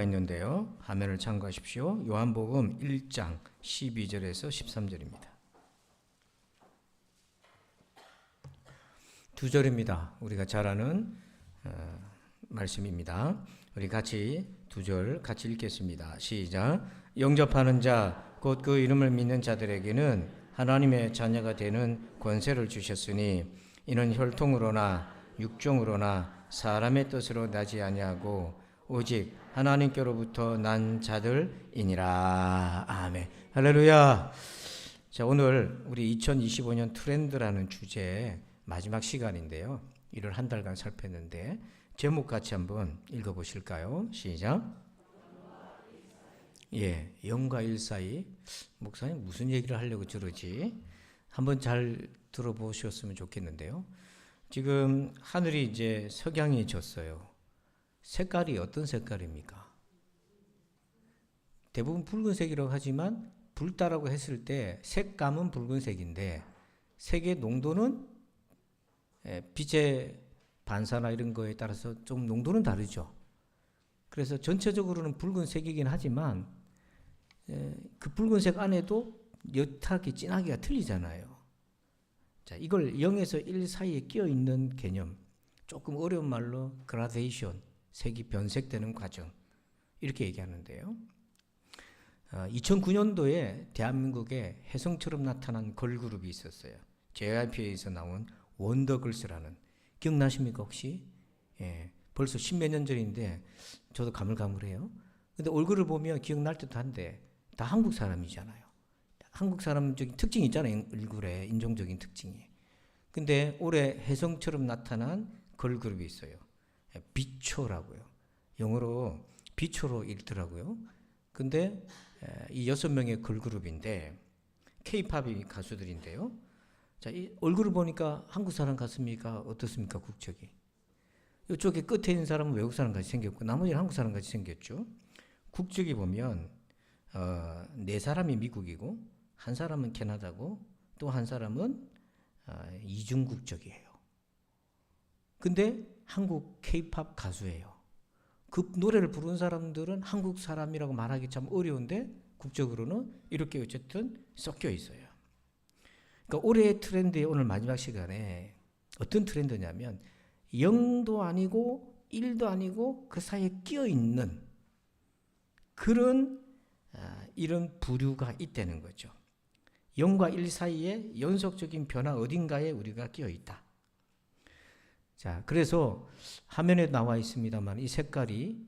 있는데요. 화면을 참고하십시오. 요한복음 1장 12절에서 13절입니다. 두 절입니다. 우리가 잘 아는 말씀입니다. 우리 같이 두 절 같이 읽겠습니다. 시작. 영접하는 자 곧 그 이름을 믿는 자들에게는 하나님의 자녀가 되는 권세를 주셨으니 이는 혈통으로나 육종으로나 사람의 뜻으로 나지 아니하고 오직 하나님께로부터 난 자들이니라. 아멘. 할렐루야. 자, 오늘 우리 2025년 트렌드라는 주제의 마지막 시간인데요. 이를 한 달간 살폈는데 제목 같이 한번 읽어보실까요? 시작. 영과 일 사이. 목사님 무슨 얘기를 하려고 저러지? 한번 잘 들어보셨으면 좋겠는데요. 지금 하늘이 이제 석양이 졌어요. 색깔이 어떤 색깔입니까? 대부분 붉은색이라고 하지만 붉다라고 했을 때 색감은 붉은색인데 색의 농도는 빛의 반사나 이런 거에 따라서 좀 농도는 다르죠. 그래서 전체적으로는 붉은색이긴 하지만 그 붉은색 안에도 옅하게 진하기가 틀리잖아요. 자, 이걸 0에서 1 사이에 끼어 있는 개념, 조금 어려운 말로 그라데이션, 색이 변색되는 과정, 이렇게 얘기하는데요. 2009년도에 대한민국에 혜성처럼 나타난 걸그룹이 있었어요. JYP에서 나온 원더걸스라는, 기억나십니까 혹시? 벌써 십몇 년 전인데 저도 가물가물해요. 근데 얼굴을 보면 기억날 듯 한데 다 한국 사람이잖아요. 한국 사람적인 특징이 있잖아요. 얼굴에 인종적인 특징이. 근데 올해 혜성처럼 나타난 걸그룹이 있어요. 비초라고요. 영어로 비초로 읽더라고요. 근데 이 6명의 걸그룹인데 K-팝이 가수들인데요. 자, 이 얼굴을 보니까 한국 사람 같습니까? 어떻습니까? 국적이. 이쪽에 끝에 있는 사람은 외국 사람 같이 생겼고 나머지는 한국 사람 같이 생겼죠. 국적이 보면 4사람이 미국이고 한 사람은 캐나다고 또 한 사람은 이중 국적이에요. 근데 한국 K-팝 가수예요. 그 노래를 부르는 사람들은 한국 사람이라고 말하기 참 어려운데 국적으로는 이렇게 어쨌든 섞여 있어요. 그러니까 올해의 트렌드의 오늘 마지막 시간에 어떤 트렌드냐면 0도 아니고 1도 아니고 그 사이에 끼어 있는 그런 이런 부류가 있다는 거죠. 0과 1 사이에 연속적인 변화 어딘가에 우리가 끼어 있다. 자, 그래서 화면에 나와 있습니다만 이 색깔이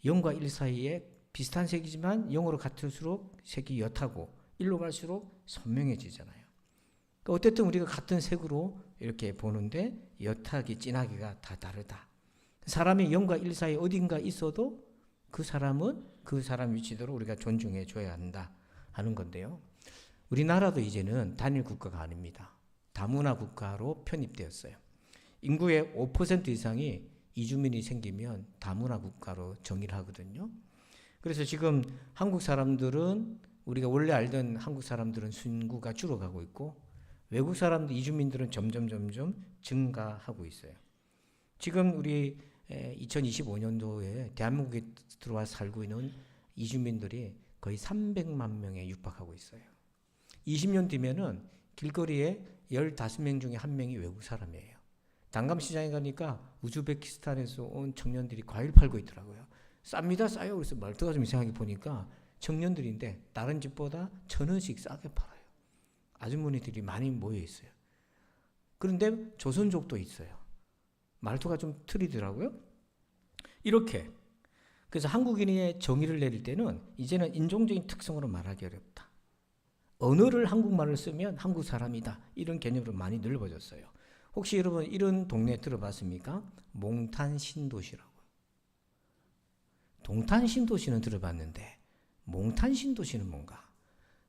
0과 1 사이에 비슷한 색이지만 0으로 같을수록 색이 옅하고 1로 갈수록 선명해지잖아요. 그러니까 어쨌든 우리가 같은 색으로 이렇게 보는데 옅하기, 진하기가 다 다르다. 사람이 0과 1 사이에 어딘가 있어도 그 사람은 그 사람 위치대로 우리가 존중해 줘야 한다 하는 건데요. 우리나라도 이제는 단일 국가가 아닙니다. 다문화 국가로 편입되었어요. 인구의 5% 이상이 이주민이 생기면 다문화 국가로 정의를 하거든요. 그래서 지금 한국 사람들은 우리가 원래 알던 한국 사람들은 순구가 줄어가고 있고 외국 사람들, 이주민들은 점점 증가하고 있어요. 지금 우리 2025년도에 대한민국에 들어와 살고 있는 이주민들이 거의 300만 명에 육박하고 있어요. 20년 뒤면은 길거리에 15명 중에 1명이 외국 사람이에요. 단감시장에 가니까 우즈베키스탄에서 온 청년들이 과일 팔고 있더라고요. 쌉니다, 싸요. 그래서 말투가 좀 이상하게 보니까 청년들인데 다른 집보다 1,000원씩 싸게 팔아요. 아주머니들이 많이 모여 있어요. 그런데 조선족도 있어요. 말투가 좀 틀리더라고요. 이렇게. 그래서 한국인의 정의를 내릴 때는 이제는 인종적인 특성으로 말하기 어렵다. 언어를 한국말을 쓰면 한국 사람이다. 이런 개념으로 많이 넓어졌어요. 혹시 여러분 이런 동네 들어봤습니까? 몽탄 신도시라고. 동탄 신도시는 들어봤는데 몽탄 신도시는 뭔가?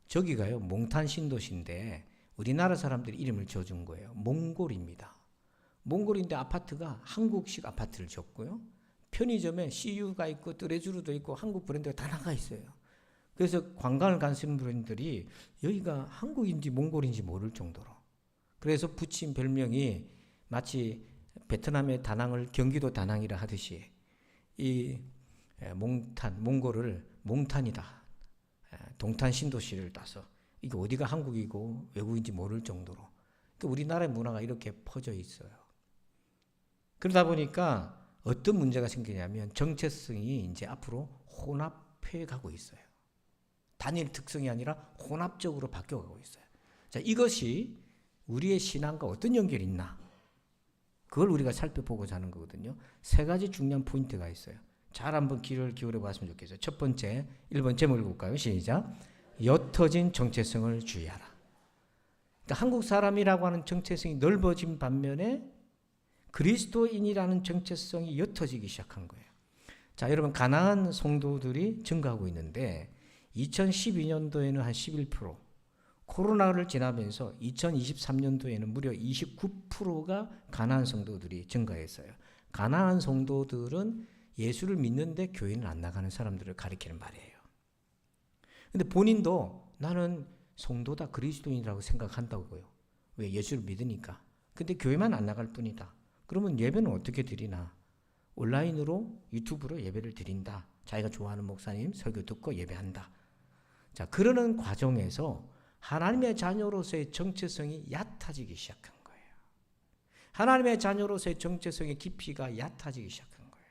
저기가요, 몽탄 신도시인데 우리나라 사람들이 이름을 지어준 거예요. 몽골입니다. 몽골인데 아파트가 한국식 아파트를 지었고요. 편의점에 CU가 있고 뚜레쥬르도 있고 한국 브랜드가 다 나가 있어요. 그래서 관광을 가신 분들이 여기가 한국인지 몽골인지 모를 정도로. 그래서 붙인 별명이 마치 베트남의 다낭을 경기도 다낭이라 하듯이 이 몽골을 몽탄이다. 동탄 신도시를 따서 이게 어디가 한국이고 외국인지 모를 정도로 그러니까 우리나라의 문화가 이렇게 퍼져 있어요. 그러다 보니까 어떤 문제가 생기냐면 정체성이 이제 앞으로 혼합해 가고 있어요. 단일 특성이 아니라 혼합적으로 바뀌어가고 있어요. 자, 이것이 우리의 신앙과 어떤 연결이 있나? 그걸 우리가 살펴보고자 하는 거거든요. 세 가지 중요한 포인트가 있어요. 잘 한번 귀를 기울여 봤으면 좋겠어요. 첫 번째, 1번 제목 읽을까요? 시작. 옅어진 정체성을 주의하라. 그러니까 한국 사람이라고 하는 정체성이 넓어진 반면에 그리스도인이라는 정체성이 옅어지기 시작한 거예요. 자, 여러분 가나안 성도들이 증가하고 있는데 2012년도에는 한 11%, 코로나를 지나면서 2023년도에는 무려 29%가 가나안 성도들이 증가했어요. 가나안 성도들은 예수를 믿는데 교회는 안 나가는 사람들을 가리키는 말이에요. 근데 본인도 나는 성도다, 그리스도인이라고 생각한다고요. 왜? 예수를 믿으니까. 근데 교회만 안 나갈 뿐이다. 그러면 예배는 어떻게 드리나? 온라인으로, 유튜브로 예배를 드린다. 자기가 좋아하는 목사님 설교 듣고 예배한다. 자, 그러는 과정에서 하나님의 자녀로서의 정체성이 얕아지기 시작한 거예요. 하나님의 자녀로서의 정체성의 깊이가 얕아지기 시작한 거예요.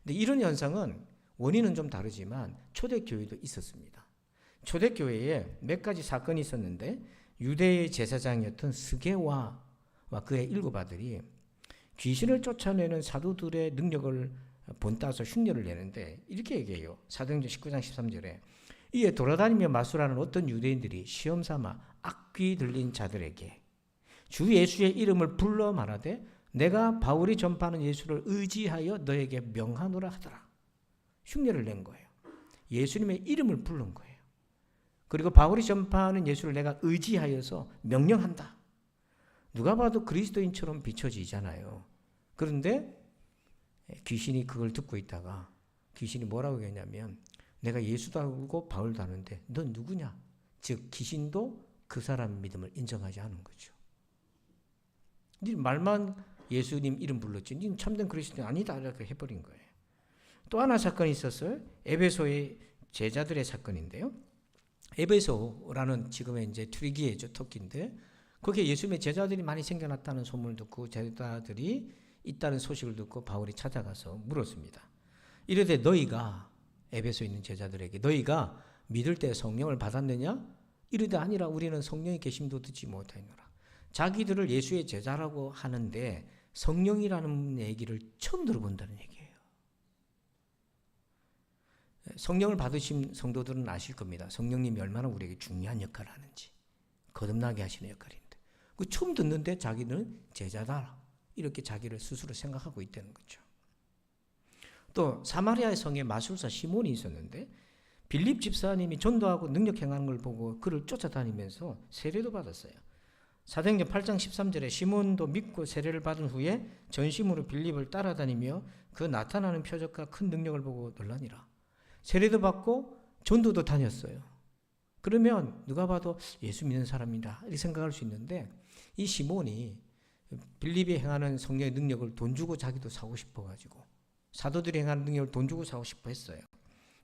근데 이런 현상은 원인은 좀 다르지만 초대교회도 있었습니다. 초대교회에 몇 가지 사건이 있었는데 유대의 제사장이었던 스게와와 그의 일곱 아들이 귀신을 쫓아내는 사도들의 능력을 본따서 흉내를 내는데 이렇게 얘기해요. 사도행전 19장 13절에 이에 돌아다니며 마술하는 어떤 유대인들이 시험삼아 악귀 들린 자들에게 주 예수의 이름을 불러 말하되 내가 바울이 전파하는 예수를 의지하여 너에게 명하노라 하더라. 흉내를 낸 거예요. 예수님의 이름을 부른 거예요. 그리고 바울이 전파하는 예수를 내가 의지하여서 명령한다. 누가 봐도 그리스도인처럼 비춰지잖아요. 그런데 귀신이 그걸 듣고 있다가 귀신이 뭐라고 했냐면 내가 예수도 알고 바울도 아는데 넌 누구냐? 즉 귀신도 그 사람 믿음을 인정하지 않은 거죠. 네 말만 예수님 이름 불렀지. 네 참된 그리스도인 아니다 이렇게 해버린 거예요. 또 하나 사건이 있었어요. 에베소의 제자들의 사건인데요. 에베소라는 지금의 이제 튀르기예죠, 터키인데 거기에 예수님의 제자들이 많이 생겨났다는 소문을 듣고 제자들이 있다는 소식을 듣고 바울이 찾아가서 물었습니다. 이르되 너희가 에베소에 있는 제자들에게 너희가 믿을 때 성령을 받았느냐? 이르되 아니라 우리는 성령의 계심도 듣지 못하노라. 자기들을 예수의 제자라고 하는데 성령이라는 얘기를 처음 들어본다는 얘기예요. 성령을 받으신 성도들은 아실 겁니다. 성령님이 얼마나 우리에게 중요한 역할을 하는지. 거듭나게 하시는 역할인데. 그 처음 듣는데 자기는 제자다. 이렇게 자기를 스스로 생각하고 있다는 거죠. 또 사마리아의 성에 마술사 시몬이 있었는데 빌립 집사님이 전도하고 능력 행하는 걸 보고 그를 쫓아다니면서 세례도 받았어요. 사도행전 8장 13절에 시몬도 믿고 세례를 받은 후에 전심으로 빌립을 따라다니며 그 나타나는 표적과 큰 능력을 보고 놀라니라. 세례도 받고 전도도 다녔어요. 그러면 누가 봐도 예수 믿는 사람이다 이렇게 생각할 수 있는데 이 시몬이 빌립이 행하는 성령의 능력을 돈 주고 자기도 사고 싶어가지고 사도들이 행하는 능력을 돈 주고 사고 싶어 했어요.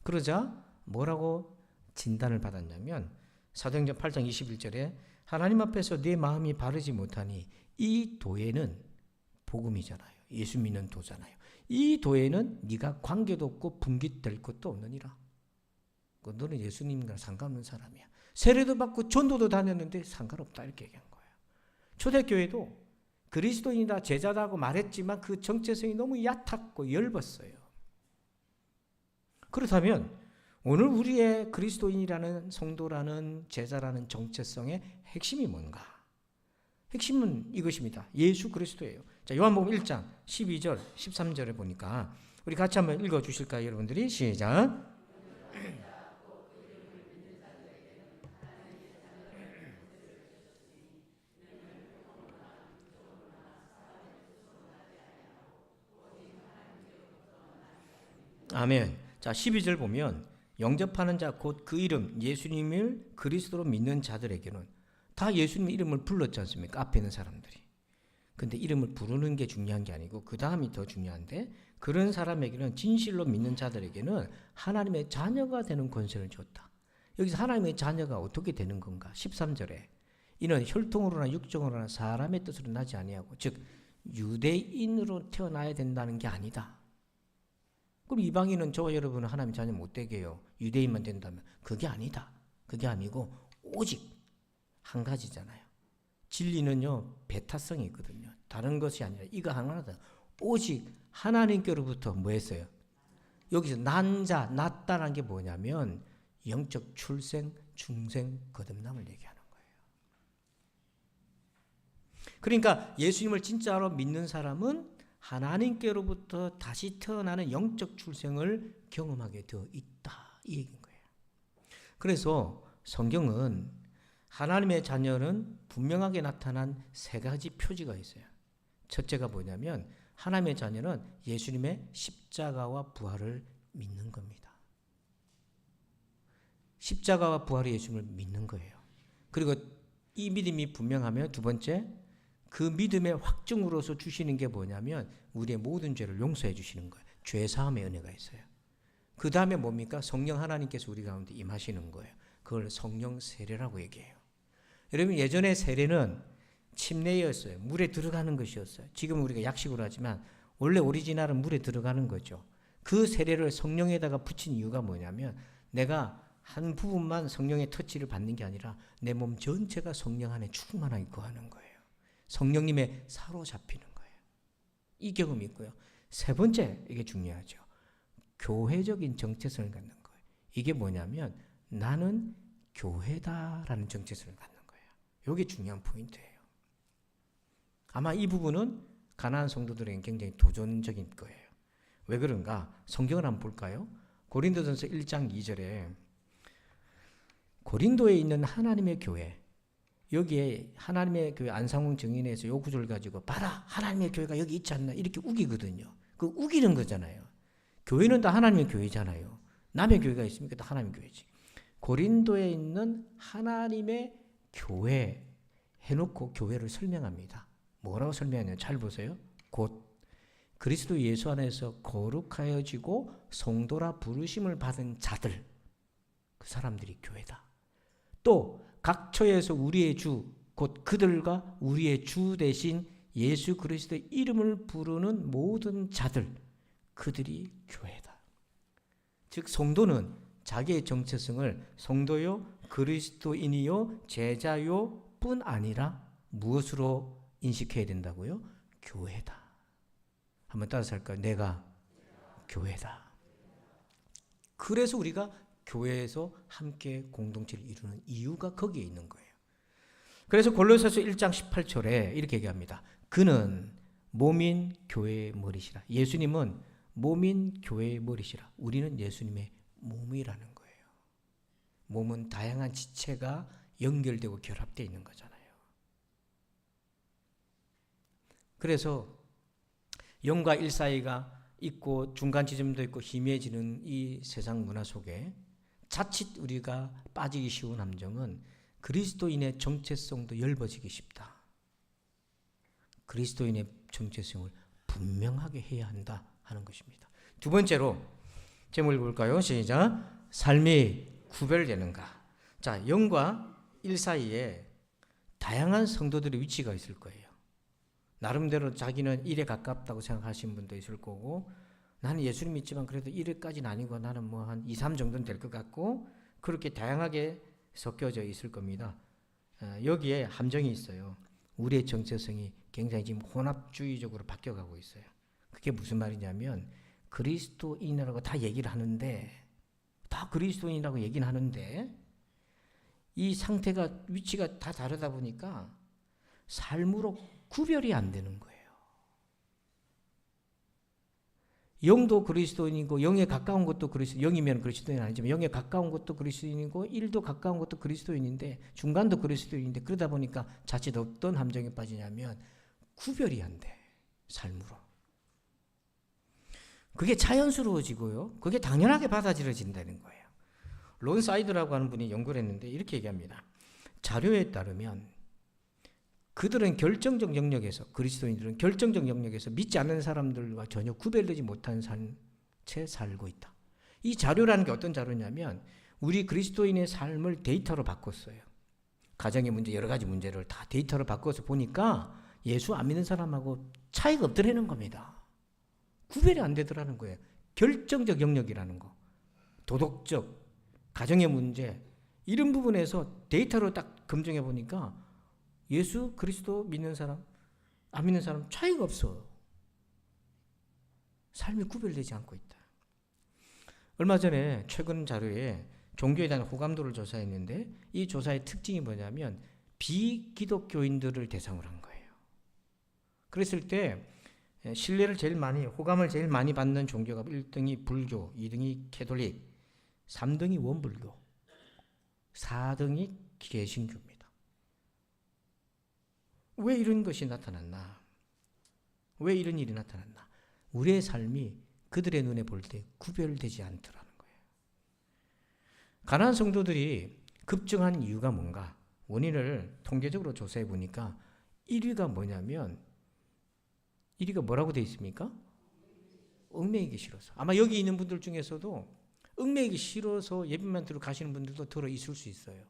그러자 뭐라고 진단을 받았냐면 사도행전 8장 21절에 하나님 앞에서 네 마음이 바르지 못하니 이 도에는 복음이잖아요. 예수 믿는 도잖아요. 이 도에는 네가 관계도 없고 분깃될 것도 없느니라. 너는 예수님과 상관없는 사람이야. 세례도 받고 전도도 다녔는데 상관없다 이렇게 얘기한 거예요. 초대교회도 그리스도인이다 제자다고 말했지만 그 정체성이 너무 얕았고 엷었어요. 그렇다면 오늘 우리의 그리스도인이라는 성도라는 제자라는 정체성의 핵심이 뭔가? 핵심은 이것입니다. 예수 그리스도예요. 자, 요한복음 1장 12절 13절에 보니까 우리 같이 한번 읽어주실까요 여러분들이? 시작. 아멘. 자, 12절 보면 영접하는 자 곧 그 이름 예수님을 그리스도로 믿는 자들에게는 다 예수님 이름을 불렀지 않습니까? 앞에 있는 사람들이. 근데 이름을 부르는 게 중요한 게 아니고 그 다음이 더 중요한데 그런 사람에게는, 진실로 믿는 자들에게는 하나님의 자녀가 되는 권세를 줬다. 여기서 하나님의 자녀가 어떻게 되는 건가? 13절에 이는 혈통으로나 육정으로나 사람의 뜻으로 나지 아니하고, 즉 유대인으로 태어나야 된다는 게 아니다. 그럼 이방인은 저와 여러분은 하나님의 자녀 못 되게 해요. 유대인만 된다면. 그게 아니다. 그게 아니고 오직 한 가지잖아요. 진리는요, 배타성이 있거든요. 다른 것이 아니라 이거 하나다. 오직 하나님께로부터 뭐 했어요? 여기서 난 자, 낫다는 게 뭐냐면 영적 출생, 중생, 거듭남을 얘기하는 거예요. 그러니까 예수님을 진짜로 믿는 사람은 하나님께로부터 다시 태어나는 영적 출생을 경험하게 되어 있다, 이 얘기인 거예요. 그래서 성경은 하나님의 자녀는 분명하게 나타난 세 가지 표지가 있어요. 첫째가 뭐냐면 하나님의 자녀는 예수님의 십자가와 부활을 믿는 겁니다. 십자가와 부활의 예수님을 믿는 거예요. 그리고 이 믿음이 분명하면 두 번째, 그 믿음의 확증으로서 주시는 게 뭐냐면 우리의 모든 죄를 용서해 주시는 거예요. 죄사함의 은혜가 있어요. 그 다음에 뭡니까? 성령 하나님께서 우리 가운데 임하시는 거예요. 그걸 성령 세례라고 얘기해요. 여러분, 예전에 세례는 침례였어요. 물에 들어가는 것이었어요. 지금 우리가 약식으로 하지만 원래 오리지널은 물에 들어가는 거죠. 그 세례를 성령에다가 붙인 이유가 뭐냐면 내가 한 부분만 성령의 터치를 받는 게 아니라 내 몸 전체가 성령 안에 충만하게 거하는 거예요. 성령님의 사로잡히는 거예요. 이 경험이 있고요. 세 번째, 이게 중요하죠. 교회적인 정체성을 갖는 거예요. 이게 뭐냐면 나는 교회다라는 정체성을 갖는 거예요. 이게 중요한 포인트예요. 아마 이 부분은 가나안 성도들에게 굉장히 도전적인 거예요. 왜 그런가? 성경을 한번 볼까요? 고린도전서 1장 2절에 고린도에 있는 하나님의 교회, 여기에 하나님의 교회 안상홍 증인에서 요 구절을 가지고 봐라, 하나님의 교회가 여기 있지 않나 이렇게 우기거든요. 그 우기는 거잖아요. 교회는 다 하나님의 교회잖아요. 남의 교회가 있으니까 다 하나님의 교회지. 고린도에 있는 하나님의 교회 해놓고 교회를 설명합니다. 뭐라고 설명하냐면 잘 보세요. 곧 그리스도 예수 안에서 거룩하여지고 성도라 부르심을 받은 자들, 그 사람들이 교회다. 또 각 처에서 우리의 주, 곧 그들과 우리의 주 대신 예수 그리스도의 이름을 부르는 모든 자들, 그들이 교회다. 즉 성도는 자기의 정체성을 성도요, 그리스도인이요, 제자요 뿐 아니라 무엇으로 인식해야 된다고요? 교회다. 한번 따라서 할까요? 내가 교회다. 그래서 우리가 교회에서 함께 공동체를 이루는 이유가 거기에 있는 거예요. 그래서 골로새서 1장 18절에 이렇게 얘기합니다. 그는 몸인 교회의 머리시라. 예수님은 몸인 교회의 머리시라. 우리는 예수님의 몸이라는 거예요. 몸은 다양한 지체가 연결되고 결합되어 있는 거잖아요. 그래서 영과 일 사이가 있고 중간 지점도 있고 희미해지는 이 세상 문화 속에 자칫 우리가 빠지기 쉬운 함정은 그리스도인의 정체성도 엷어지기 쉽다. 그리스도인의 정체성을 분명하게 해야 한다 하는 것입니다. 두 번째로 제목을 볼까요? 시작. 삶이 구별되는가? 자, 영과 일 사이에 다양한 성도들의 위치가 있을 거예요. 나름대로 자기는 일에 가깝다고 생각하시는 분도 있을 거고, 나는 예수님 믿지만 그래도 1회까지는 아니고 나는 뭐 한 2, 3 정도는 될 것 같고, 그렇게 다양하게 섞여져 있을 겁니다. 여기에 함정이 있어요. 우리의 정체성이 굉장히 지금 혼합주의적으로 바뀌어가고 있어요. 그게 무슨 말이냐면 그리스도인이라고 다 얘기를 하는데, 다 그리스도인이라고 얘기는 하는데 이 상태가, 위치가 다 다르다 보니까 삶으로 구별이 안 되는 거예요. 영도 그리스도인이고 영에 가까운 것도 그리스도인, 영이면 그리스도인 아니지만 영에 가까운 것도 그리스도인이고 일도 가까운 것도 그리스도인인데 중간도 그리스도인인데, 그러다 보니까 자칫 어떤 함정에 빠지냐면 구별이 안 돼, 삶으로. 그게 자연스러워지고요, 그게 당연하게 받아들여진다는 거예요. 론 사이드라고 하는 분이 연구를 했는데 이렇게 얘기합니다. 자료에 따르면 그들은 결정적 영역에서, 그리스도인들은 결정적 영역에서 믿지 않는 사람들과 전혀 구별되지 못한 채 살고 있다. 이 자료라는 게 어떤 자료냐면 우리 그리스도인의 삶을 데이터로 바꿨어요. 가정의 문제, 여러 가지 문제를 다 데이터로 바꿔서 보니까 예수 안 믿는 사람하고 차이가 없더라는 겁니다. 구별이 안 되더라는 거예요. 결정적 영역이라는 거. 도덕적, 가정의 문제, 이런 부분에서 데이터로 딱 검증해 보니까 예수 그리스도 믿는 사람, 안 믿는 사람 차이가 없어. 삶이 구별되지 않고 있다. 얼마 전에 최근 자료에 종교에 대한 호감도를 조사했는데 이 조사의 특징이 뭐냐면 비기독교인들을 대상으로 한 거예요. 그랬을 때 신뢰를 제일 많이, 호감을 제일 많이 받는 종교가 1등이 불교, 2등이 캐톨릭, 3등이 원불교, 4등이 개신교입니다. 왜 이런 것이 나타났나? 왜 이런 일이 나타났나? 우리의 삶이 그들의 눈에 볼 때 구별되지 않더라는 거예요. 가난한 성도들이 급증한 이유가 뭔가? 원인을 통계적으로 조사해 보니까 1위가 뭐냐면 1위가 뭐라고 되어 있습니까? 얽매이기 싫어서. 아마 여기 있는 분들 중에서도 얽매이기 싫어서 예배만 들어 가시는 분들도 들어 있을 수 있어요.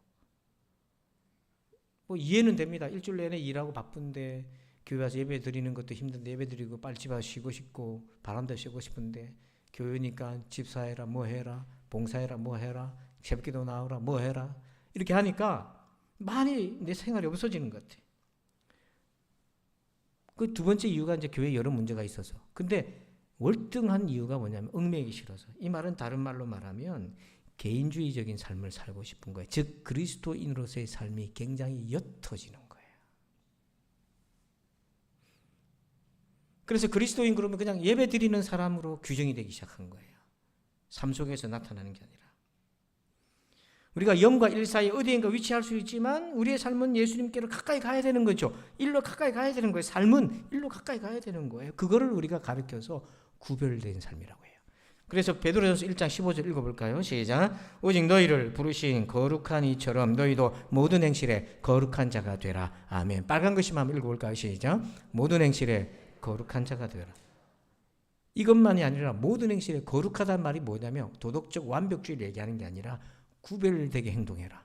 뭐 이해는 됩니다. 일주일 내내 일하고 바쁜데 교회 와서 예배 드리는 것도 힘든데 예배 드리고 빨리 집 와서 쉬고 싶고 바람도 쐬고 싶은데 교회니까 집사해라 뭐 해라 봉사해라 뭐 해라 새벽기도 나오라 뭐 해라 이렇게 하니까 많이 내 생활이 없어지는 것 같아. 그 두 번째 이유가 이제 교회에 여러 문제가 있어서. 근데 월등한 이유가 뭐냐면 얽매이기 싫어서. 이 말은 다른 말로 말하면 개인주의적인 삶을 살고 싶은 거예요. 즉 그리스도인으로서의 삶이 굉장히 옅어지는 거예요. 그래서 그리스도인 그러면 그냥 예배 드리는 사람으로 규정이 되기 시작한 거예요. 삶 속에서 나타나는 게 아니라. 우리가 0과 1 사이에 어디인가 위치할 수 있지만 우리의 삶은 예수님께로 가까이 가야 되는 거죠. 일로 가까이 가야 되는 거예요. 삶은 일로 가까이 가야 되는 거예요. 그거를 우리가 가르쳐서 구별된 삶이라고 해요. 그래서 베드로전서 1장 15절 읽어볼까요? 시작. 오직 너희를 부르신 거룩한 이처럼 너희도 모든 행실에 거룩한 자가 되라. 아멘. 빨간 글씨만 한번 읽어볼까요? 시작. 모든 행실에 거룩한 자가 되라. 이것만이 아니라 모든 행실에 거룩하다는 말이 뭐냐면 도덕적 완벽주의를 얘기하는 게 아니라 구별되게 행동해라.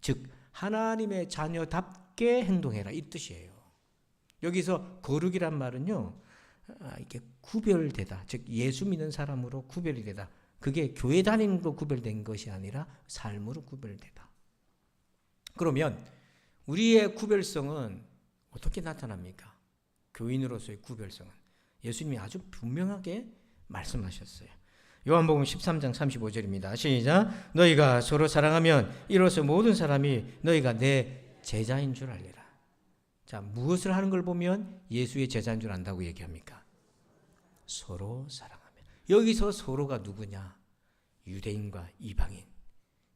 즉 하나님의 자녀답게 행동해라 이 뜻이에요. 여기서 거룩이란 말은요. 이게 구별되다. 즉 예수 믿는 사람으로 구별이 되다. 그게 교회 다니는 거 구별된 것이 아니라 삶으로 구별되다. 그러면 우리의 구별성은 어떻게 나타납니까? 교인으로서의 구별성은 예수님이 아주 분명하게 말씀하셨어요. 요한복음 13장 35절입니다. 시작. 너희가 서로 사랑하면 이로써 모든 사람이 너희가 내 제자인 줄 알리라. 자, 무엇을 하는 걸 보면 예수의 제자인 줄 안다고 얘기합니까? 서로 사랑하면. 여기서 서로가 누구냐? 유대인과 이방인.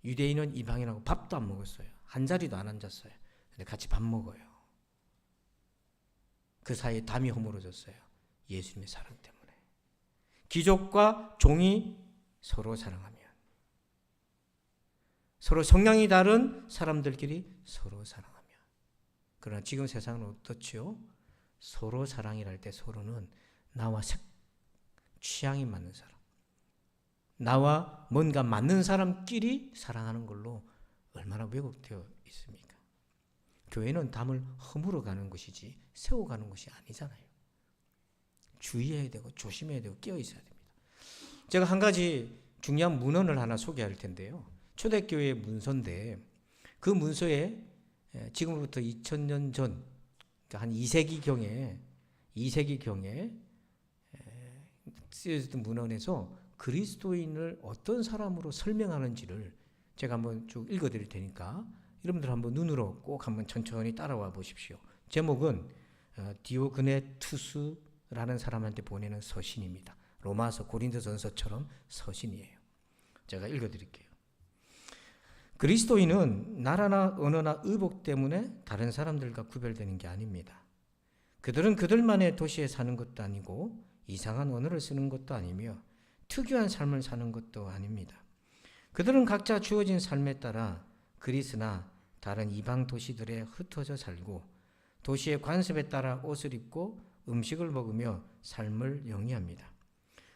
유대인은 이방인하고 밥도 안 먹었어요. 한 자리도 안 앉았어요. 근데 같이 밥 먹어요. 그 사이에 담이 허물어졌어요. 예수님의 사랑 때문에. 귀족과 종이 서로 사랑하면, 서로 성향이 다른 사람들끼리 서로 사랑하면. 그러나 지금 세상은 어떻지요? 서로 사랑이랄 때 서로는 나와 취향이 맞는 사람, 나와 뭔가 맞는 사람끼리 사랑하는 걸로 얼마나 왜곡되어 있습니까? 교회는 담을 허물어가는 것이지 세워가는 것이 아니잖아요. 주의해야 되고 조심해야 되고 깨어 있어야 됩니다. 제가 한 가지 중요한 문헌을 하나 소개할 텐데요. 초대교회의 문서인데 그 문서에 지금부터 2000년 전, 그러니까 한 2세기경에 쓰여졌던 문헌에서 그리스도인을 어떤 사람으로 설명하는지를 제가 한번 쭉 읽어드릴 테니까 여러분들 한번 눈으로 꼭 한번 천천히 따라와 보십시오. 제목은 디오그네투스라는 사람한테 보내는 서신입니다. 로마서 고린도전서처럼 서신이에요. 제가 읽어드릴게요. 그리스도인은 나라나 언어나 의복 때문에 다른 사람들과 구별되는 게 아닙니다. 그들은 그들만의 도시에 사는 것도 아니고 이상한 언어를 쓰는 것도 아니며 특유한 삶을 사는 것도 아닙니다. 그들은 각자 주어진 삶에 따라 그리스나 다른 이방 도시들에 흩어져 살고 도시의 관습에 따라 옷을 입고 음식을 먹으며 삶을 영위합니다.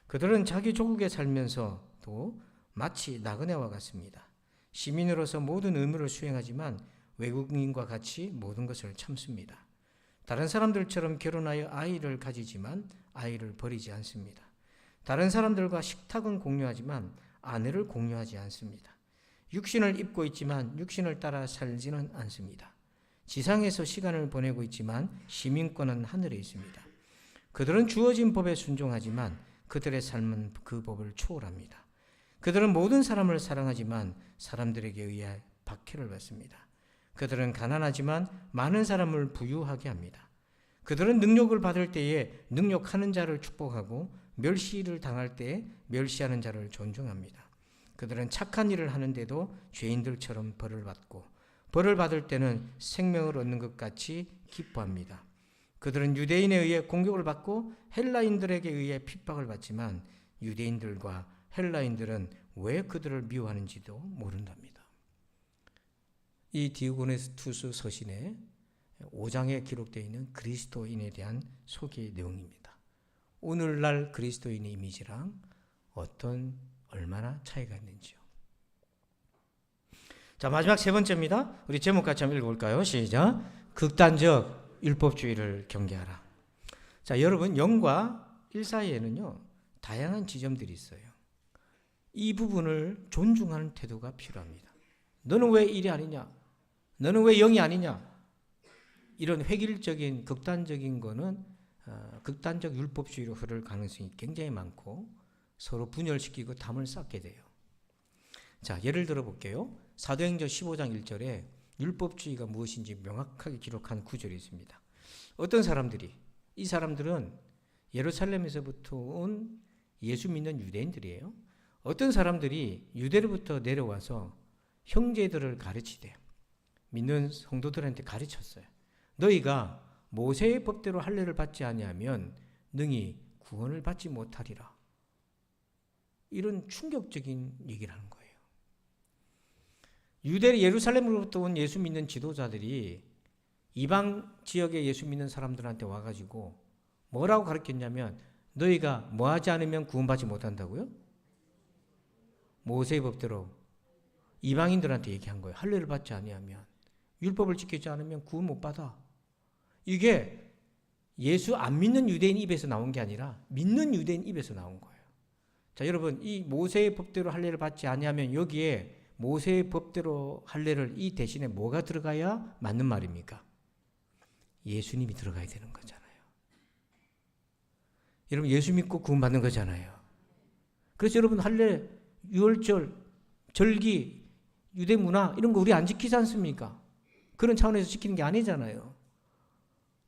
그들은 자기 조국에 살면서도 마치 나그네와 같습니다. 시민으로서 모든 의무를 수행하지만 외국인과 같이 모든 것을 참습니다. 다른 사람들처럼 결혼하여 아이를 가지지만 아이를 버리지 않습니다. 다른 사람들과 식탁은 공유하지만 아내를 공유하지 않습니다. 육신을 입고 있지만 육신을 따라 살지는 않습니다. 지상에서 시간을 보내고 있지만 시민권은 하늘에 있습니다. 그들은 주어진 법에 순종하지만 그들의 삶은 그 법을 초월합니다. 그들은 모든 사람을 사랑하지만 사람들에게 의해 박해를 받습니다. 그들은 가난하지만 많은 사람을 부유하게 합니다. 그들은 능력을 받을 때에 능력하는 자를 축복하고 멸시를 당할 때에 멸시하는 자를 존중합니다. 그들은 착한 일을 하는데도 죄인들처럼 벌을 받고 벌을 받을 때는 생명을 얻는 것 같이 기뻐합니다. 그들은 유대인에 의해 공격을 받고 헬라인들에게 의해 핍박을 받지만 유대인들과 헬라인들은 왜 그들을 미워하는지도 모른답니다. 이 디오고네투스 서신에 5장에 기록되어 있는 그리스도인에 대한 소개의 내용입니다. 오늘날 그리스도인의 이미지랑 얼마나 차이가 있는지요. 자, 마지막 세 번째입니다. 우리 제목 같이 한번 읽어볼까요? 시작. 극단적 율법주의를 경계하라. 자, 여러분, 영과 일 사이에는요 다양한 지점들이 있어요. 이 부분을 존중하는 태도가 필요합니다. 너는 왜 일이 아니냐? 너는 왜 영이 아니냐? 이런 획일적인 극단적인 거는 극단적 율법주의로 흐를 가능성이 굉장히 많고 서로 분열시키고 담을 쌓게 돼요. 자, 예를 들어 볼게요. 사도행전 15장 1절에 율법주의가 무엇인지 명확하게 기록한 구절이 있습니다. 어떤 사람들이, 이 사람들은 예루살렘에서부터 온 예수 믿는 유대인들이에요. 어떤 사람들이 유대로부터 내려와서 형제들을 가르치되 믿는 성도들한테 가르쳤어요. 너희가 모세의 법대로 할례를 받지 아니하면 능히 구원을 받지 못하리라. 이런 충격적인 얘기를 하는 거예요. 유대 예루살렘으로부터 온 예수 믿는 지도자들이 이방 지역의 예수 믿는 사람들한테 와가지고 뭐라고 가르쳤냐면 너희가 뭐하지 않으면 구원받지 못한다고요? 모세의 법대로 이방인들한테 얘기한 거예요. 할례를 받지 아니하면, 율법을 지키지 않으면 구원 못 받아. 이게 예수 안 믿는 유대인 입에서 나온 게 아니라 믿는 유대인 입에서 나온 거예요. 자, 여러분, 이 모세의 법대로 할례를 받지 아니하면 여기에 모세의 법대로 할례를 이 대신에 뭐가 들어가야 맞는 말입니까? 예수님이 들어가야 되는 거잖아요. 여러분, 예수 믿고 구원받는 거잖아요. 그래서 여러분, 할례, 유월절, 절기, 유대 문화 이런 거 우리 안 지키지 않습니까? 그런 차원에서 지키는 게 아니잖아요.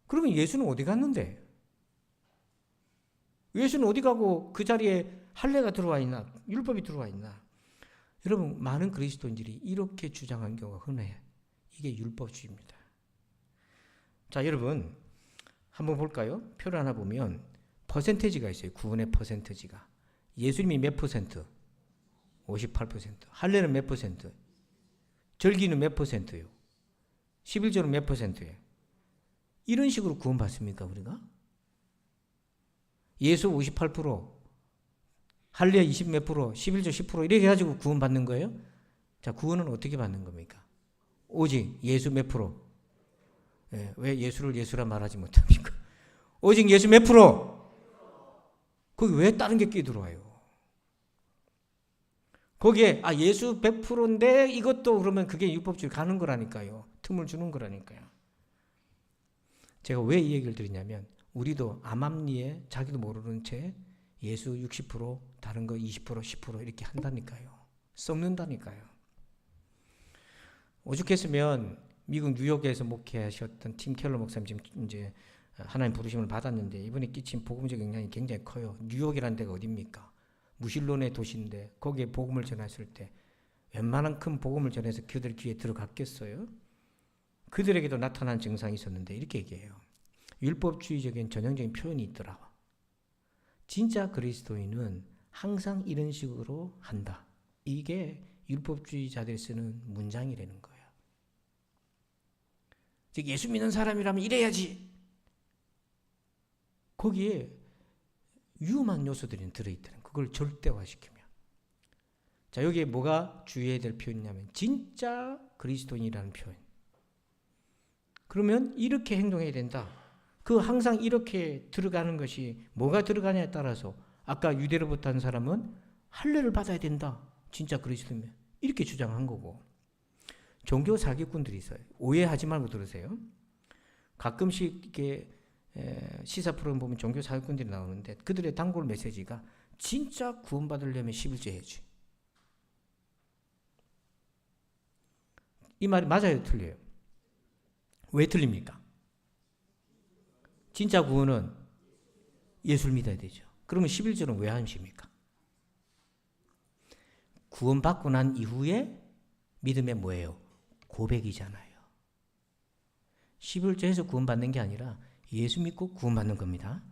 그러면 예수는 어디 갔는데? 예수는 어디 가고 그 자리에 할례가 들어와 있나? 율법이 들어와 있나? 여러분, 많은 그리스도인들이 이렇게 주장한 경우가 흔해요. 이게 율법주의입니다. 자, 여러분, 한번 볼까요? 표를 하나 보면 퍼센테지가 있어요. 구원의 퍼센테지가. 예수님이 몇 퍼센트? 58%. 할례는 몇 퍼센트? 절기는 몇 퍼센트요? 11조는 몇 퍼센트예요? 이런 식으로 구원받습니까, 우리가? 예수 58%, 할례 20 몇 프로, 11조 10% 이렇게 해가지고 구원받는 거예요? 자, 구원은 어떻게 받는 겁니까? 오직 예수 몇 프로? 예, 왜 예수를 예수라 말하지 못합니까? 오직 예수 몇 프로? 거기 왜 다른 게 끼들어와요? 거기에 예수 100%인데 이것도 그러면 그게 율법주의 가는 거라니까요. 틈을 주는 거라니까요. 제가 왜 이 얘기를 드리냐면 우리도 암암리에 자기도 모르는 채 예수 60% 다른 거 20% 10% 이렇게 한다니까요. 썩는다니까요. 오죽했으면 미국 뉴욕에서 목회하셨던 팀 켈러 목사님 지금 이제 하나님 부르심을 받았는데 이번에 끼친 복음적 영향이 굉장히 커요. 뉴욕이라는 데가 어딥니까? 무신론의 도시인데 거기에 복음을 전했을 때 웬만한 큰 복음을 전해서 그들 귀에 들어갔겠어요? 그들에게도 나타난 증상이 있었는데 이렇게 얘기해요. 율법주의적인 전형적인 표현이 있더라. 진짜 그리스도인은 항상 이런 식으로 한다. 이게 율법주의자들이 쓰는 문장이라는 거예요. 즉 예수 믿는 사람이라면 이래야지. 거기에 위험한 요소들이 들어있다는 그걸 절대화시키며. 자, 여기에 뭐가 주의해야 될 표현이냐면 진짜 그리스도인이라는 표현. 그러면 이렇게 행동해야 된다. 그 항상 이렇게 들어가는 것이 뭐가 들어가냐에 따라서 아까 유대로부터 한 사람은 할례를 받아야 된다. 진짜 그리스도면 이렇게 주장한 거고. 종교 사기꾼들이 있어요. 오해하지 말고 들으세요. 가끔씩 이렇게 시사 프로그램 보면 종교 사기꾼들이 나오는데 그들의 단골 메시지가 진짜 구원받으려면 11조 해야지. 이 말이 맞아요, 틀려요? 왜 틀립니까? 진짜 구원은 예수를 믿어야 되죠. 그러면 11조는 왜 하십니까? 구원받고 난 이후에 믿음의 뭐예요? 고백이잖아요. 11조에서 구원받는 게 아니라 예수 믿고 구원받는 겁니다.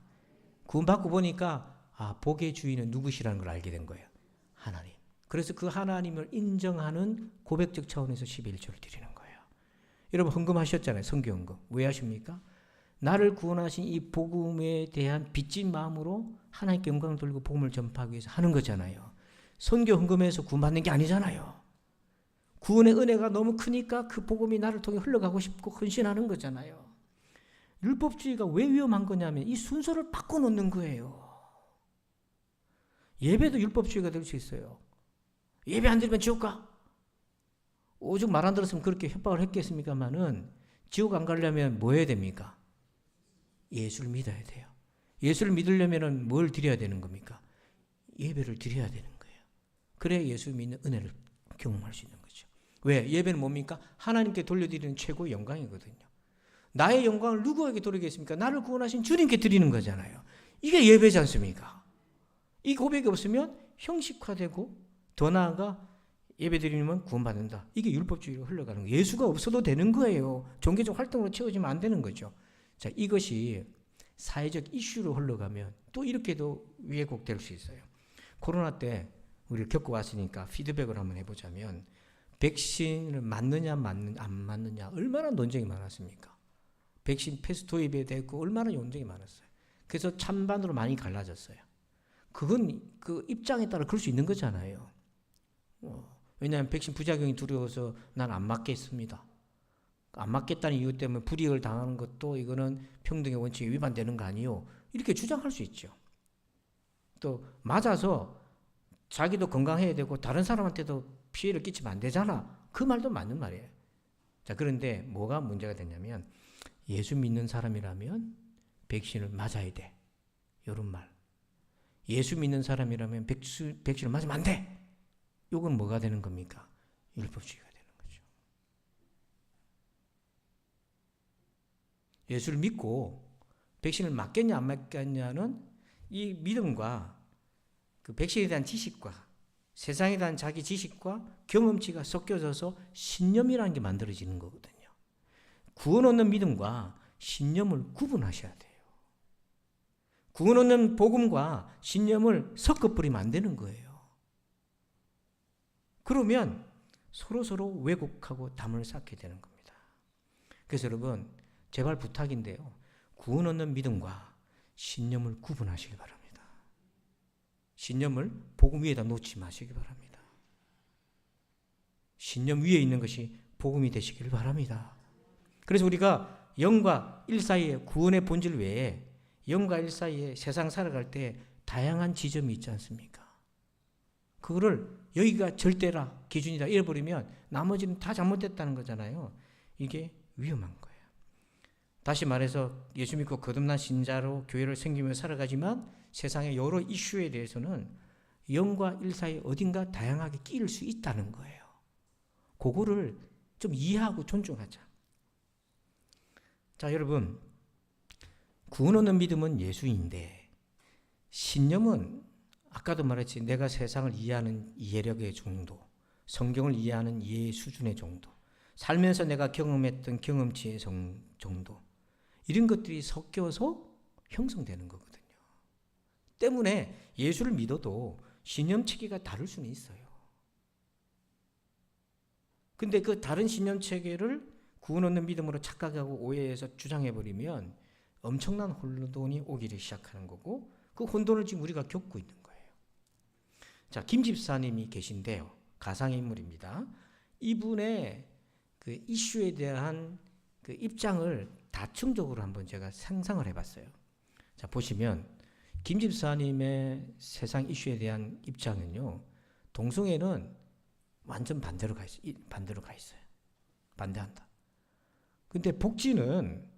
구원받고 보니까 복의 주인은 누구시라는 걸 알게 된 거예요. 하나님. 그래서 그 하나님을 인정하는 고백적 차원에서 11조를 드리는 거예요. 여러분 헌금하셨잖아요. 선교헌금. 왜 하십니까? 나를 구원하신 이 복음에 대한 빚진 마음으로 하나님께 영광을 돌리고 복음을 전파하기 위해서 하는 거잖아요. 선교헌금에서 구원받는 게 아니잖아요. 구원의 은혜가 너무 크니까 그 복음이 나를 통해 흘러가고 싶고 헌신하는 거잖아요. 율법주의가 왜 위험한 거냐면 이 순서를 바꿔놓는 거예요. 예배도 율법주의가 될 수 있어요. 예배 안 드리면 지옥 가. 오죽 말 안 들었으면 그렇게 협박을 했겠습니까마는 지옥 안 가려면 뭐 해야 됩니까? 예수를 믿어야 돼요. 예수를 믿으려면 뭘 드려야 되는 겁니까? 예배를 드려야 되는 거예요. 그래야 예수 믿는 은혜를 경험할 수 있는 거죠. 왜? 예배는 뭡니까? 하나님께 돌려드리는 최고의 영광이거든요. 나의 영광을 누구에게 돌리겠습니까? 나를 구원하신 주님께 드리는 거잖아요. 이게 예배지 않습니까? 이 고백이 없으면 형식화되고 더 나아가 예배드리면 구원받는다. 이게 율법주의로 흘러가는 거예요. 예수가 없어도 되는 거예요. 종교적 활동으로 채워지면 안 되는 거죠. 자, 이것이 사회적 이슈로 흘러가면 또 이렇게도 왜곡될 수 있어요. 코로나 때 우리가 겪어왔으니까 피드백을 한번 해보자면 백신을 맞느냐 안 맞느냐 얼마나 논쟁이 많았습니까? 백신 패스 도입에 대고 얼마나 논쟁이 많았어요. 그래서 찬반으로 많이 갈라졌어요. 그건 그 입장에 따라 그럴 수 있는 거잖아요. 왜냐하면 백신 부작용이 두려워서 난 안 맞겠습니다. 안 맞겠다는 이유 때문에 불이익을 당하는 것도 이거는 평등의 원칙에 위반되는 거 아니요? 이렇게 주장할 수 있죠. 또 맞아서 자기도 건강해야 되고 다른 사람한테도 피해를 끼치면 안 되잖아. 그 말도 맞는 말이에요. 자, 그런데 뭐가 문제가 되냐면 예수 믿는 사람이라면 백신을 맞아야 돼. 이런 말. 예수 믿는 사람이라면 백신을 맞으면 안 돼. 이건 뭐가 되는 겁니까? 율법주의가 되는 거죠. 예수를 믿고 백신을 맞겠냐 안 맞겠냐는 이 믿음과 그 백신에 대한 지식과 세상에 대한 자기 지식과 경험치가 섞여져서 신념이라는 게 만들어지는 거거든요. 구원 얻는 믿음과 신념을 구분하셔야 돼요. 구원 얻는 복음과 신념을 섞어버리면 안 되는 거예요. 그러면 서로 왜곡하고 담을 쌓게 되는 겁니다. 그래서 여러분 제발 부탁인데요. 구원 얻는 믿음과 신념을 구분하시기 바랍니다. 신념을 복음 위에다 놓지 마시기 바랍니다. 신념 위에 있는 것이 복음이 되시길 바랍니다. 그래서 우리가 0과 1 사이의 구원의 본질 외에 0과 1 사이에 세상 살아갈 때 다양한 지점이 있지 않습니까? 그거를 여기가 절대라, 기준이다 잃어버리면 나머지는 다 잘못됐다는 거잖아요. 이게 위험한 거예요. 다시 말해서 예수 믿고 거듭난 신자로 교회를 섬기며 살아가지만 세상의 여러 이슈에 대해서는 0과 1 사이 어딘가 다양하게 끼일 수 있다는 거예요. 그거를 좀 이해하고 존중하자. 자, 여러분 구원 얻는 믿음은 예수인데 신념은 아까도 말했지 내가 세상을 이해하는 이해력의 정도, 성경을 이해하는 이해 수준의 정도, 살면서 내가 경험했던 경험치의 정도 이런 것들이 섞여서 형성되는 거거든요. 때문에 예수를 믿어도 신념 체계가 다를 수는 있어요. 근데 그 다른 신념 체계를 구원 얻는 믿음으로 착각하고 오해해서 주장해버리면 엄청난 혼돈이 오기를 시작하는 거고, 그 혼돈을 지금 우리가 겪고 있는 거예요. 자, 김 집사님이 계신데요. 가상인물입니다. 이분의 그 이슈에 대한 그 입장을 다층적으로 한번 제가 상상을 해봤어요. 자, 보시면 김 집사님의 세상 이슈에 대한 입장은요, 동성애는 완전 반대로 가 있어요. 반대한다. 근데 복지는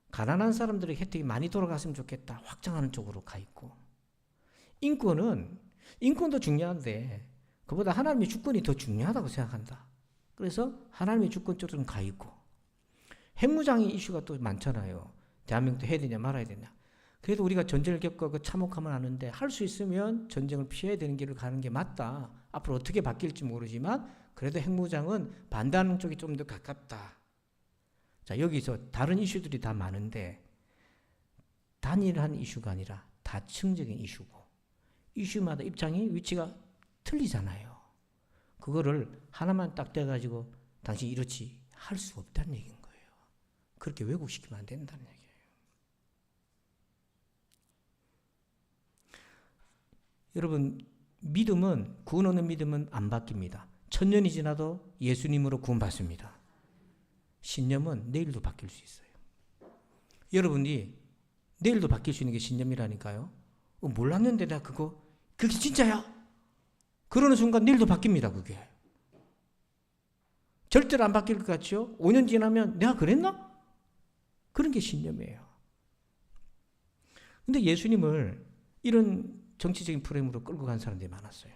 가난한 사람들의 혜택이 많이 돌아갔으면 좋겠다, 확장하는 쪽으로 가 있고, 인권도 중요한데 그보다 하나님의 주권이 더 중요하다고 생각한다. 그래서 하나님의 주권 쪽으로 가 있고, 핵무장의 이슈가 또 많잖아요. 대한민국도 해야 되냐 말아야 되냐. 그래도 우리가 전쟁을 겪고 참혹하면 아는데 할 수 있으면 전쟁을 피해야 되는 길을 가는 게 맞다. 앞으로 어떻게 바뀔지 모르지만 그래도 핵무장은 반대하는 쪽이 좀 더 가깝다. 자, 여기서 다른 이슈들이 다 많은데 단일한 이슈가 아니라 다층적인 이슈고, 이슈마다 입장이 위치가 틀리잖아요. 그거를 하나만 딱 떼가지고 당신 이렇지 할 수 없다는 얘기인 거예요. 그렇게 왜곡시키면 안 된다는 얘기예요. 여러분, 믿음은, 구원 얻는 믿음은 안 바뀝니다. 1000년이 지나도 예수님으로 구원받습니다. 신념은 내일도 바뀔 수 있어요. 여러분이 내일도 바뀔 수 있는 게 신념이라니까요. 몰랐는데 나 그게 진짜야? 그러는 순간 내일도 바뀝니다. 그게 절대로 안 바뀔 것 같죠? 5년 지나면 내가 그랬나? 그런 게 신념이에요. 근데 예수님을 이런 정치적인 프레임으로 끌고 간 사람들이 많았어요.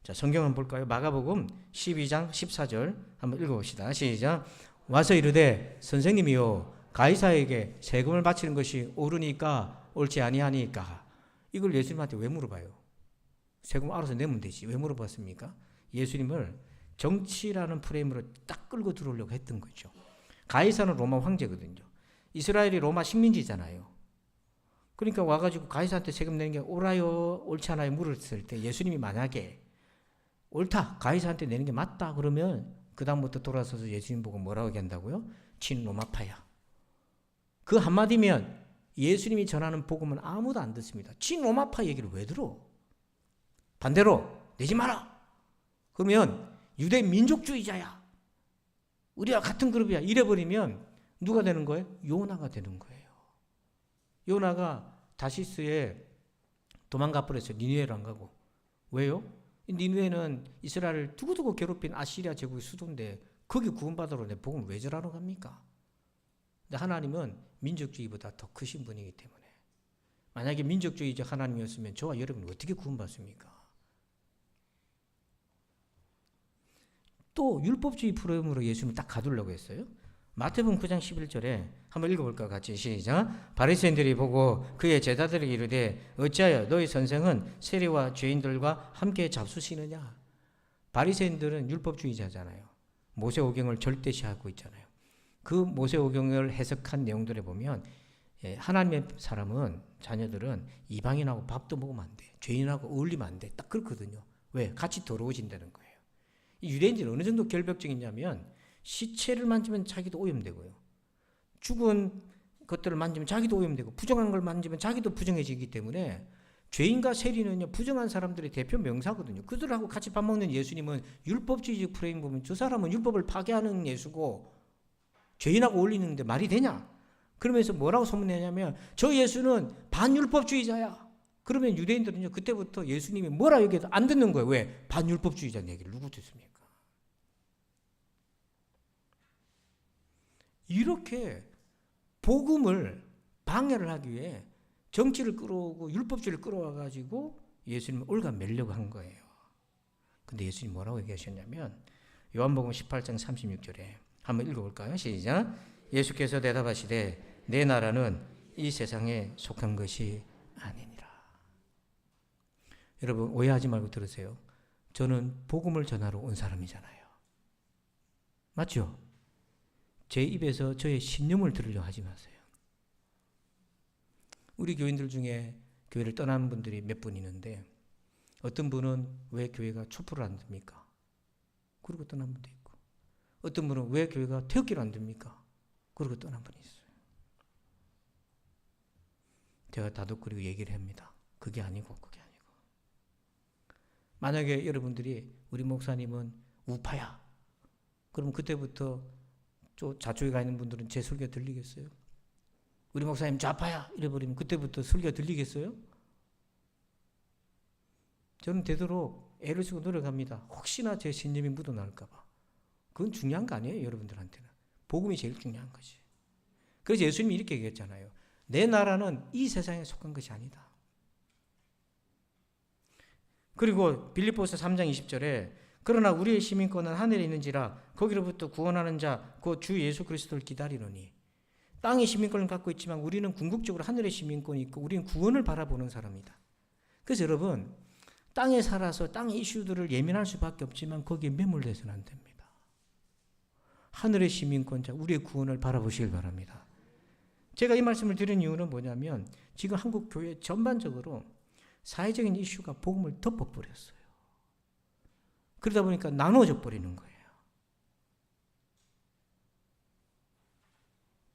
자, 성경 한번 볼까요? 마가복음 12장 14절 한번 읽어봅시다. 시작. 와서 이르되 선생님이요, 가이사에게 세금을 바치는 것이 옳으니까 옳지 아니하니까. 이걸 예수님한테 왜 물어봐요? 세금 알아서 내면 되지. 왜 물어봤습니까? 예수님을 정치라는 프레임으로 딱 끌고 들어오려고 했던 거죠. 가이사는 로마 황제거든요. 이스라엘이 로마 식민지잖아요. 그러니까 와가지고 가이사한테 세금 내는 게 옳아요, 옳지 않아요 물었을 때 예수님이 만약에 옳다, 가이사한테 내는 게 맞다 그러면 그 다음부터 돌아서서 예수님 보고 뭐라고 얘기한다고요? 친 로마파야. 그 한마디면 예수님이 전하는 복음은 아무도 안 듣습니다. 친 로마파 얘기를 왜 들어? 반대로 내지 마라. 그러면 유대 민족주의자야. 우리와 같은 그룹이야. 이래버리면 누가 되는 거예요? 요나가 되는 거예요. 요나가 다시스에 도망가 버렸어요. 니느웨로 안 가고. 왜요? 니느웨는 이스라엘을 두고두고 괴롭힌 아시리아 제국의 수도인데 거기 구원받으러 내 복음을 왜 전하러 갑니까? 근데 하나님은 민족주의보다 더 크신 분이기 때문에, 만약에 민족주의적 하나님이었으면 저와 여러분이 어떻게 구원받습니까? 또 율법주의 프레임으로 예수님을 딱 가두려고 했어요. 마태복음 9장 11절에 한번 읽어볼까요? 같이 시작. 바리새인들이 보고 그의 제자들에게 이르되 어찌하여 너희 선생은 세리와 죄인들과 함께 잡수시느냐. 바리새인들은 율법주의자잖아요. 모세오경을 절대시하고 있잖아요. 그 모세오경을 해석한 내용들에 보면 하나님의 사람은, 자녀들은 이방인하고 밥도 먹으면 안 돼, 죄인하고 어울리면 안 돼, 딱 그렇거든요. 왜? 같이 더러워진다는 거예요. 이 유대인들은 어느 정도 결벽적이냐면 시체를 만지면 자기도 오염되고요, 죽은 것들을 만지면 자기도 오염되고, 부정한 걸 만지면 자기도 부정해지기 때문에 죄인과 세리는요, 부정한 사람들의 대표 명사거든요. 그들하고 같이 밥 먹는 예수님은 율법주의적 프레임 보면 저 사람은 율법을 파괴하는 예수고 죄인하고 어울리는데 말이 되냐? 그러면서 뭐라고 소문내냐면 저 예수는 반율법주의자야. 그러면 유대인들은요, 그때부터 예수님이 뭐라 얘기해도 안 듣는 거예요. 왜? 반율법주의자는 얘기를 누구 듣습니까? 이렇게 복음을 방해를 하기 위해 정치를 끌어오고 율법주의를 끌어와가지고 예수님을 올가매려고 한 거예요. 근데 예수님이 뭐라고 얘기하셨냐면 요한복음 18장 36절에 한번 읽어볼까요? 시작. 예수께서 대답하시되 내 나라는 이 세상에 속한 것이 아니니라. 여러분 오해하지 말고 들으세요. 저는 복음을 전하러 온 사람이잖아요. 맞죠? 제 입에서 저의 신념을 들으려 하지 마세요. 우리 교인들 중에 교회를 떠난 분들이 몇 분 있는데 어떤 분은 왜 교회가 촛불을 안 듭니까? 그러고 떠난 분도 있고, 어떤 분은 왜 교회가 태극기를 안 듭니까? 그러고 떠난 분이 있어요. 제가 다독거리고 얘기를 합니다. 그게 아니고. 만약에 여러분들이 우리 목사님은 우파야. 그럼 그때부터 좌쪽에 가 있는 분들은 제 설교 들리겠어요? 우리 목사님 좌파야 이래버리면 그때부터 설교 들리겠어요? 저는 되도록 애를 쓰고 노력합니다. 혹시나 제 신념이 묻어날까 봐. 그건 중요한 거 아니에요, 여러분들한테는. 복음이 제일 중요한 거지. 그래서 예수님이 이렇게 얘기했잖아요. 내 나라는 이 세상에 속한 것이 아니다. 그리고 빌립보서 3장 20절에 그러나 우리의 시민권은 하늘에 있는지라 거기로부터 구원하는 자 곧 주 예수 그리스도를 기다리노니. 땅의 시민권을 갖고 있지만 우리는 궁극적으로 하늘의 시민권이 있고 우리는 구원을 바라보는 사람이다. 그래서 여러분 땅에 살아서 땅의 이슈들을 예민할 수밖에 없지만 거기에 매몰돼서는 안 됩니다. 하늘의 시민권자 우리의 구원을 바라보시길 바랍니다. 제가 이 말씀을 드린 이유는 뭐냐면 지금 한국 교회 전반적으로 사회적인 이슈가 복음을 덮어버렸어요. 그러다 보니까 나눠져 버리는 거예요.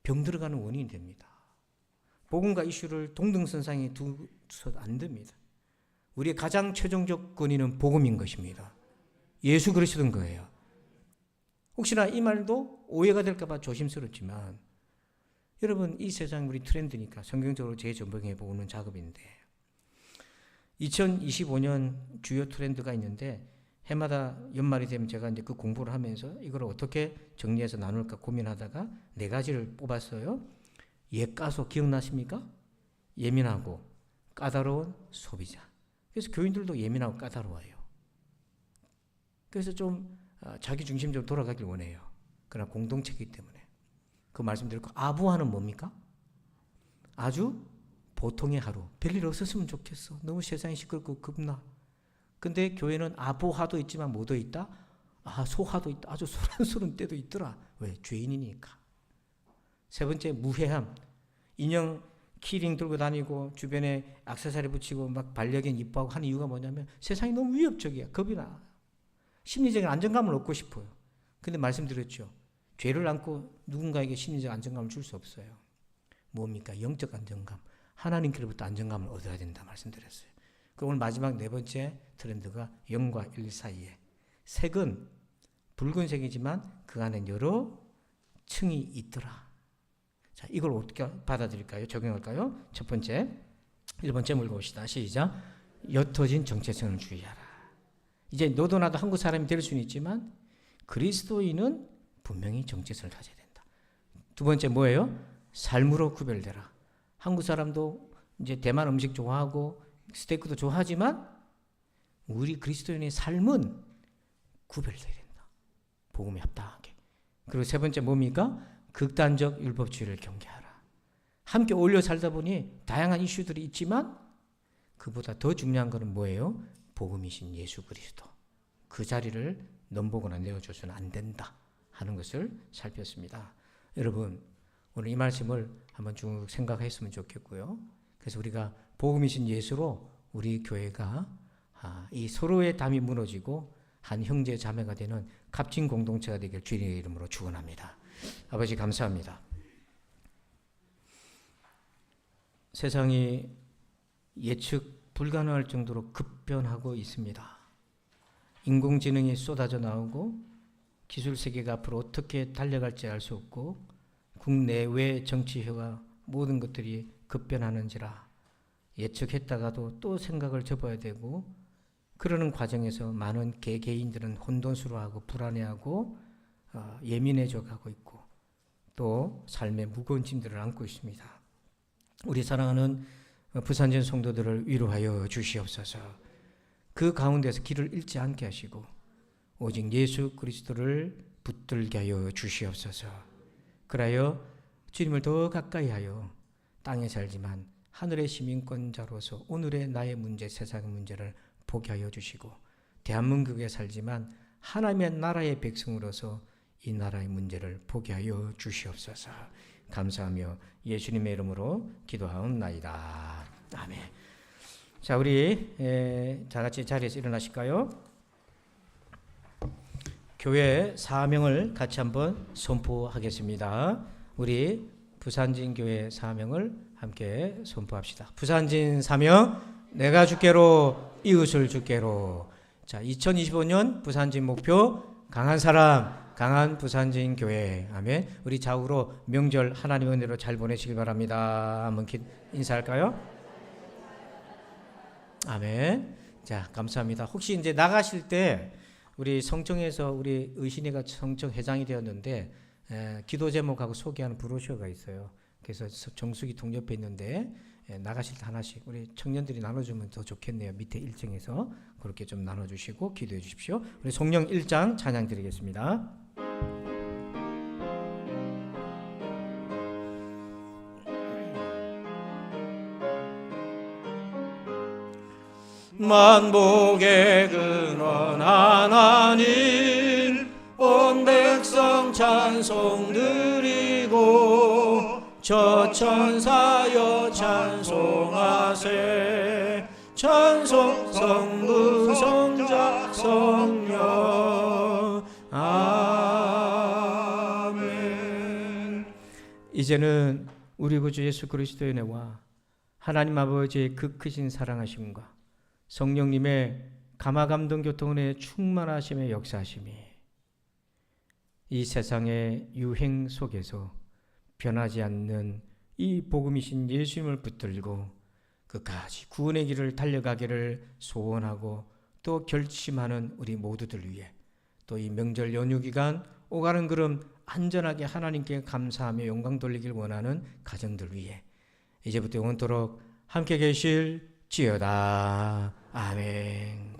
병 들어가는 원인이 됩니다. 복음과 이슈를 동등선상에 두서도 안 됩니다. 우리의 가장 최종적 권위는 복음인 것입니다. 예수 그리스도인 거예요. 혹시나 이 말도 오해가 될까 봐 조심스럽지만 여러분 이 세상 우리 트렌드니까 성경적으로 재전봉해 보는 작업인데 2025년 주요 트렌드가 있는데 해마다 연말이 되면 제가 이제 그 공부를 하면서 이걸 어떻게 정리해서 나눌까 고민하다가 4가지를 뽑았어요. 예가소 기억나십니까? 예민하고 까다로운 소비자. 그래서 교인들도 예민하고 까다로워요. 그래서 좀 자기 중심적으로 돌아가길 원해요. 그러나 공동체이기 때문에. 그 말씀드렸고 아부하는 뭡니까? 아주 보통의 하루. 별일 없었으면 좋겠어. 너무 세상이 시끄럽고 겁나. 근데 교회는 아부화도 있지만 뭐도 있다? 소화도 있다. 아주 소란스러운 때도 있더라. 왜? 죄인이니까. 3번째 무해함. 인형 키링 들고 다니고 주변에 액세서리 붙이고 막 반려견 이뻐하고 하는 이유가 뭐냐면 세상이 너무 위협적이야. 겁이 나. 심리적인 안정감을 얻고 싶어요. 근데 말씀드렸죠. 죄를 안고 누군가에게 심리적 안정감을 줄 수 없어요. 뭡니까? 영적 안정감. 하나님께로부터 안정감을 얻어야 된다 말씀드렸어요. 그 오늘 마지막 4번째 트렌드가 0과 1 사이에. 색은 붉은색이지만 그 안에 여러 층이 있더라. 자, 이걸 어떻게 받아들일까요? 적용할까요? 첫 번째, 1번째 물어봅시다. 시작. 옅어진 정체성을 주의하라. 이제 너도 나도 한국 사람이 될 수는 있지만 그리스도인은 분명히 정체성을 가져야 된다. 2번째 뭐예요? 삶으로 구별되라. 한국 사람도 이제 대만 음식 좋아하고 스테이크도 좋아하지만 우리 그리스도인의 삶은 구별되어야 된다. 복음에 합당하게. 그리고 3번째 뭡니까? 극단적 율법주의를 경계하라. 함께 어울려 살다 보니 다양한 이슈들이 있지만 그보다 더 중요한 것은 뭐예요? 복음이신 예수 그리스도. 그 자리를 넘보거나 내어줘서는 안 된다 하는 것을 살폈습니다. 여러분 오늘 이 말씀을 한번 쭉 생각했으면 좋겠고요. 그래서 우리가 복음이신 예수로 우리 교회가 이 서로의 담이 무너지고 한 형제 자매가 되는 값진 공동체가 되길 주님의 이름으로 축원합니다. 아버지 감사합니다. 세상이 예측 불가능할 정도로 급변하고 있습니다. 인공지능이 쏟아져 나오고 기술 세계가 앞으로 어떻게 달려갈지 알 수 없고 국내외 정치회와 모든 것들이 급변하는지라 예측했다가도 또 생각을 접어야 되고 그러는 과정에서 많은 개개인들은 혼돈스러워하고 불안해하고 예민해져 가고 있고 또 삶의 무거운 짐들을 안고 있습니다. 우리 사랑하는 부산전 성도들을 위로하여 주시옵소서. 그 가운데서 길을 잃지 않게 하시고 오직 예수 그리스도를 붙들게 하여 주시옵소서. 그라여 주님을 더 가까이 하여 땅에 살지만 하늘의 시민권자로서 오늘의 나의 문제, 세상의 문제를 보게 하여 주시고 대한민국에 살지만 하나님의 나라의 백성으로서 이 나라의 문제를 보게 하여 주시옵소서. 감사하며 예수님의 이름으로 기도하옵나이다. 아멘. 자, 우리 다 같이 자리에서 일어나실까요? 교회 사명을 같이 한번 선포하겠습니다. 우리 부산진 교회 사명을 함께 선포합시다. 부산진 사명, 내가 주께로 이웃을 주께로. 자, 2025년 부산진 목표, 강한 사람, 강한 부산진 교회. 아멘. 우리 좌우로 명절 하나님의 은혜로 잘 보내시길 바랍니다. 한번 인사할까요? 아멘. 자, 감사합니다. 혹시 이제 나가실 때 우리 성청에서 우리 의신이가 성청 회장이 되었는데 기도 제목하고 소개하는 브로셔가 있어요. 그래서 정수기 통 옆에 있는데 나가실 때 하나씩 우리 청년들이 나눠주면 더 좋겠네요. 밑에 1층에서 그렇게 좀 나눠주시고 기도해 주십시오. 우리 성령 1장 찬양 드리겠습니다. 만복의 근원 하나님, 온 백성 찬송 드리고 저 천사여 찬송하세. 찬송 성부 성자 성령. 아멘. 이제는 우리 구주 예수 그리스도의 은혜와 하나님 아버지의 그 크신 사랑하심과 성령님의 감화감동 교통은혜의 충만하심의 역사하심이 이 세상의 유행 속에서 변하지 않는 이 복음이신 예수님을 붙들고 끝까지 구원의 길을 달려가기를 소원하고 또 결심하는 우리 모두들 위해, 또 이 명절 연휴 기간 오가는 걸음 안전하게 하나님께 감사하며 영광 돌리길 원하는 가정들 위해 이제부터 영원토록 함께 계실 지어다. 아멘.